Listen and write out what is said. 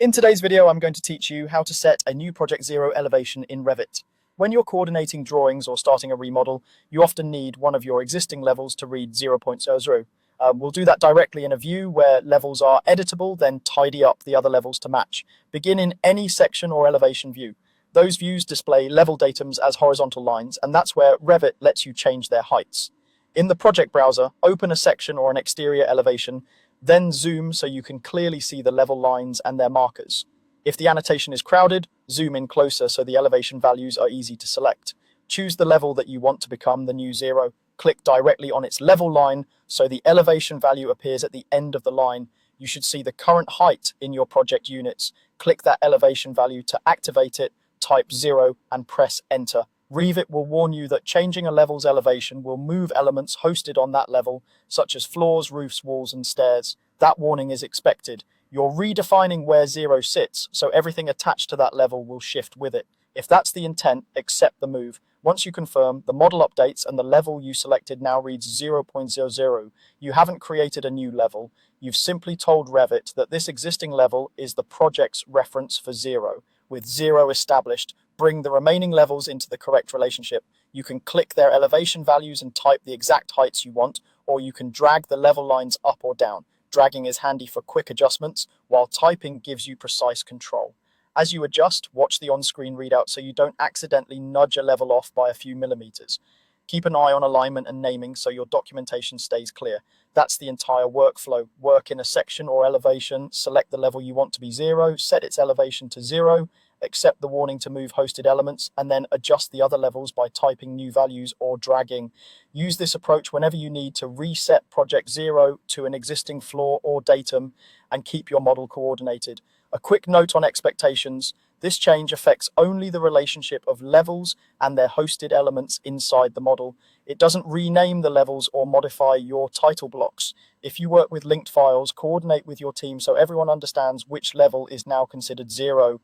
In today's video, I'm going to teach you how to set a new Project Zero elevation in Revit. When you're coordinating drawings or starting a remodel, you often need one of your existing levels to read 0.00. We'll do that directly in a view where levels are editable, then tidy up the other levels to match. Begin in any section or elevation view. Those views display level datums as horizontal lines, and that's where Revit lets you change their heights. In the project browser, open a section or an exterior elevation, then zoom so you can clearly see the level lines and their markers. If the annotation is crowded, zoom in closer so the elevation values are easy to select. Choose the level that you want to become the new zero. Click directly on its level line so the elevation value appears at the end of the line. You should see the current height in your project units. Click that elevation value to activate it, type 0 and press enter. Revit will warn you that changing a level's elevation will move elements hosted on that level, such as floors, roofs, walls, and stairs. That warning is expected. You're redefining where 0 sits, so everything attached to that level will shift with it. If that's the intent, accept the move. Once you confirm, the model updates and the level you selected now reads 0.00. You haven't created a new level. You've simply told Revit that this existing level is the project's reference for 0. With 0 established, bring the remaining levels into the correct relationship. You can click their elevation values and type the exact heights you want, or you can drag the level lines up or down. Dragging is handy for quick adjustments, while typing gives you precise control. As you adjust, watch the on-screen readout so you don't accidentally nudge a level off by a few millimeters. Keep an eye on alignment and naming so your documentation stays clear. That's the entire workflow. Work in a section or elevation, select the level you want to be 0, set its elevation to 0, accept the warning to move hosted elements, and then adjust the other levels by typing new values or dragging. Use this approach whenever you need to reset Project Zero to an existing floor or datum and keep your model coordinated. A quick note on expectations. This change affects only the relationship of levels and their hosted elements inside the model. It doesn't rename the levels or modify your title blocks. If you work with linked files, coordinate with your team so everyone understands which level is now considered 0.